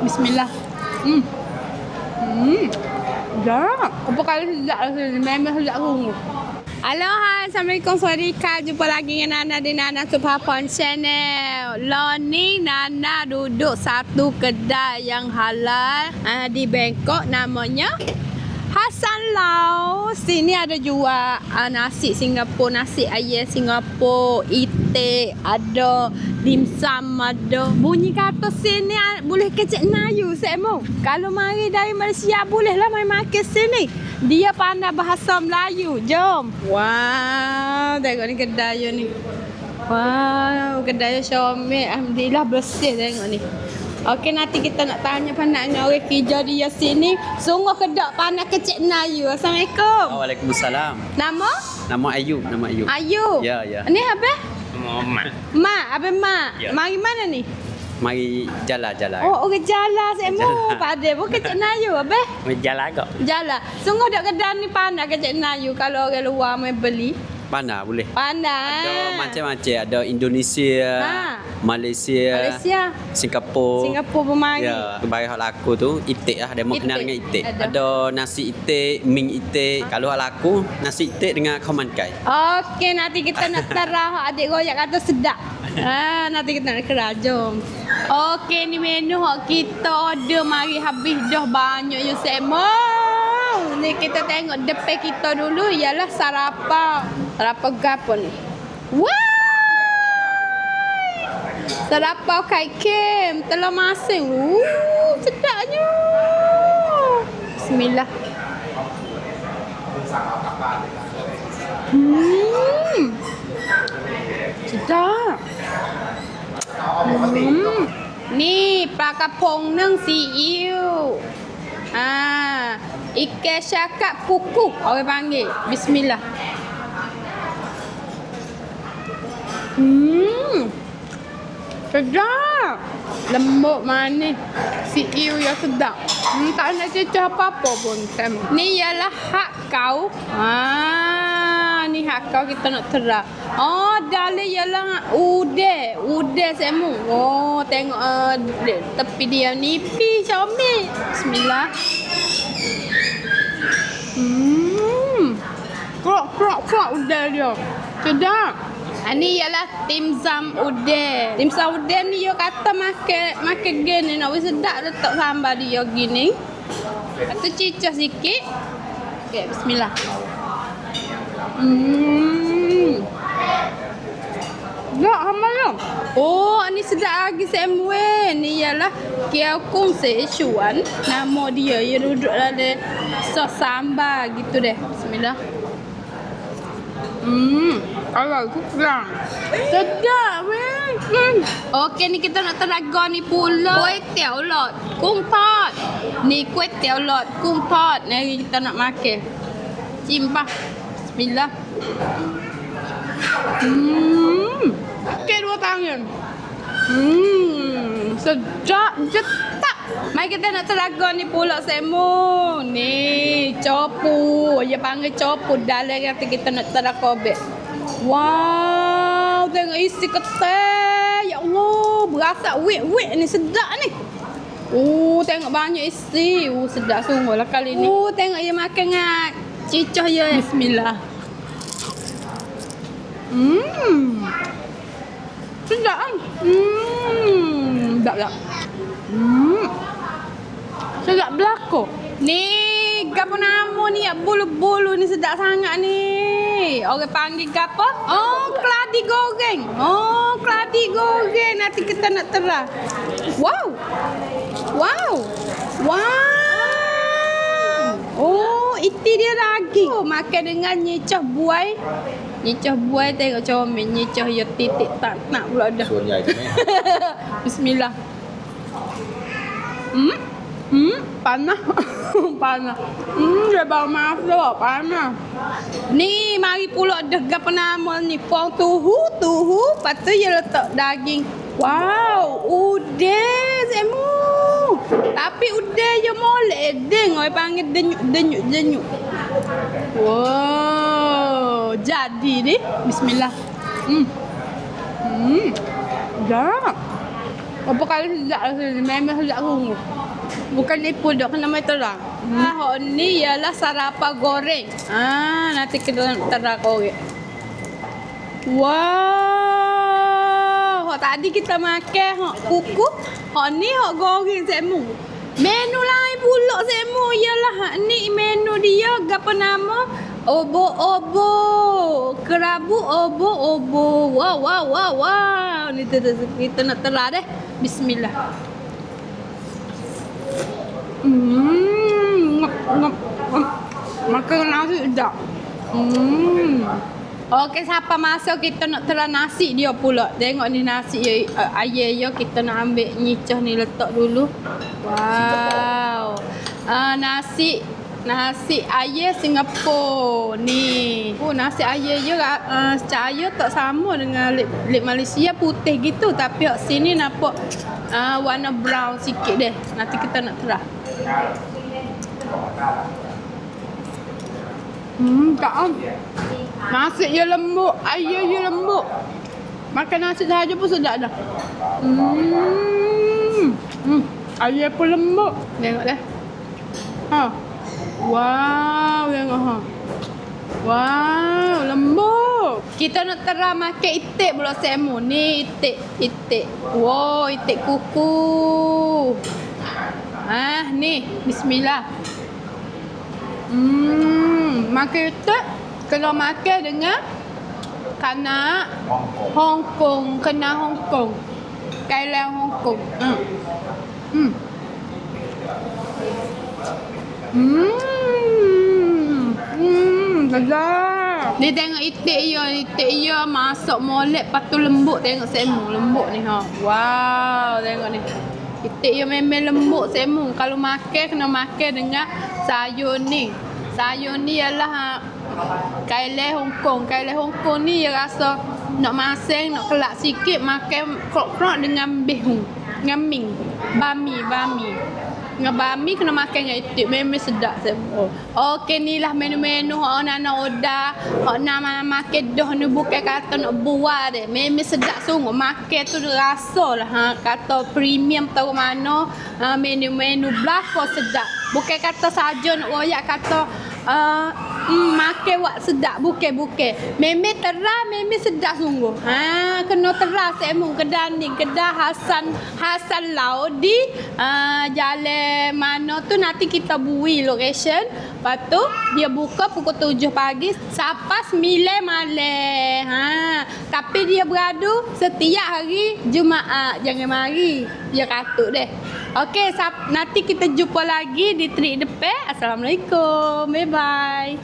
Bismillah. Sedap. Apa kali sedap rasanya. Memang sedap sungguh. Aloha, Assalamualaikum, Sawadika. Jumpa lagi dengan Nana di Nana Supapon Channel. Ni Nana duduk satu kedai yang halal di Bangkok, namanya Hassan Lau. Sini ada jual nasi Singapura, nasi ayam Singapura, itik, ada dimsum, ada. Bunyi kata sini boleh kecek Melayu, Semo. Kalau mari dari Malaysia bolehlah mai makan sini. Dia pandai bahasa Melayu. Jom. Wow, tengok ni kedai ni. Wow, kedai Syomel. Alhamdulillah bersih, tengok ni. Okey, nanti kita nak tanya pandangnya orang kerja dia sini. Sungguh kedai pandai kecek Melayu. Assalamualaikum. Waalaikumsalam. Nama? Nama Ayub, nama Ayub. Ayub. Ya, ya. Ni apa? Mak. Mak, apa mak? Ya. Mari mana ni? Mari jalan-jalan. Oh, orang jalan Semo. Jalan. Pada pun kecek Melayu, apa? Mari jalan kok. Jalan. Sungguh dak kedai ni pandai kecek Melayu kalau orang luar mai beli. Mana boleh? Pandai. Ada macam-macam. Ada Indonesia, Malaysia, Singapura. Singapura pun mari. Ya, baik hak laku tu itik lah. Dia mau Itik. kenal dengan itik. Ada. Ada nasi itik, ming itik. Kalau hak laku, nasi itik dengan khoman kai. Okey, nanti kita nak terah adik royak kata sedap. Nanti kita nak kerah, jom. Okey, ni menu hak kita order mari habis dah banyak you Semo. Ni kita tengok depan kita dulu ialah sarapan. Sarapan gapo ni? Wah! Sarapan kai kem, telur masin. Sedapnya. Bismillah. Sedap. Ni pakapong neng siiu. Ikan syakak pukuk orang panggil. Bismillah. Sedap. Lembut manis. Siiu yang sedap. Tak nak cecah apa-apa pun. Ni ialah hak kau. Ni hak kau kita nak terang. Oh, dalam ialah udeh. Udeh semu. Oh, tengok tepi dia nipi Syomel. Bismillah. Krok udeh dia. Sedap. Ni ialah dimsum udeh. Dimsum udeh ni dia kata makan gini nak sedap letak sambal dia gini. Atau cicah sikit. Okey, bismillah. Ya, hamal. Oh, ni sedap lagi semue. Ni ialah kiau kung Sichuan. Nama dia duduk dalam sos sambal gitu deh. Bismillah. Kalau tu kurang. Sedap weh. Okey, ni kita nak teraga ni pula. Kuih tiao lot, kung pot. Ni kuih tiao lot, kung pot. Ni kita nak makan. Cimpah. Bismillah. Okey, dua tangan. Sedap jetak. Mari kita nak teraga ni pula Semo. Ni copu. Dia panggil copu. Dalam kata kita nak terakobek. Wow, tengok isi ketai. Ya Allah, berasa wet ni sedap ni. Tengok banyak isi. Sedap sungguh lah kali ni. Tengok dia makan dengan cicah dia. Bismillah. Sedap kan? Sedap tak? Sedap belako. Ni gapo nama ni? Bulu-bulu ni sedap sangat ni. Orang panggil gapo? Oh, keladi goreng. Oh, keladi goreng. Nanti kita nak terah. Wow. Oh, itu dia lagi. Makan dengan nyicah buai. Nyicah buai tengok comel. Nyicah ya titik tak nak pula dah. Bismillah. Panas. Panas. Dia bau masuk. Panas. Ni mari pula dah gapo nama ni. Pong tuhu. Lepas tu dia letak daging. Wow, udeh semu. Tapi udeh je molek. Deng orang panggil denyuk. Wow, jadi ni. Bismillah. Dah. Apa kali sedap rasanya. Memang sedap sungguh. Bukan nipu dah, kena main terang. Hak ni ialah sarapan goreng. Nanti kita terang korek. Wow, hak tadi kita makan hak kuku. Hak ni hak goreng semu. Menu lain pula semu ialah hak ni menu dia apa nama? Obo-obo. Kerabu obo-obo. Wow. Ni kita nak terang deh. Bismillah. Makan nasi sedap. Okey, siapa masuk kita nak terang nasi dia pula. Tengok ni nasi ayah ya kita nak ambil nyicah ni letak dulu. Wow. Nasi ayah Singapura ni. Nasi ayah je cahaya tak sama dengan lip Malaysia putih gitu, tapi kat sini nampak warna brown sikit deh. Nanti kita nak terang. Tak on. Nasi je lembut, ayah je lembut. Makan nasi sahaja pun sedap dah. Ayah pun lembut. Tengok dah. Wow, tengok Wow, lembut. Kita nak terang makan itik pula semu. Ni itik. Wow, itik kuku. Ni, bismillah. Makan itik kena makan dengan kena Hong Kong. Kailan Hong Kong. Sedap. Ni tengok itik dia masuk molek lepas tu lembut. Tengok semu lembut ni Wow, tengok ni. Itik dia memang lembut semu. Kalau makan kena makan dengan sayur ni. Sayur ni ialah kailan Hong Kong. Kailan Hong Kong ni dia rasa nak masing, nak kelak sikit, makan krok-krok dengan bihun, dengan ming, bami. Dengan bami kena makan dengan itik. Memang sedap semua. Okey, ni lah menu-menu hak nak order. Hak nak makan dah ni bukan kata nak buat deh. Memang sedap sungguh. Makan tu rasa lah. Kata premium tahu mana. Menu-menu belakang sedap. Bukan kata saja nak royak kata makan wak sedap. Bukan. Memang terang, memang sedap sungguh. Kena terang semu kedai ni. Kedai Hasan Lau di jalan mana tu nanti kita bui location. Lepas tu dia buka pukul 7 pagi sampai 9 malam. Tapi dia beradu setiap hari Jumaat. Jangan mari. Dia katuk deh. Okey, nanti kita jumpa lagi di trip depan. Assalamualaikum. Bye bye.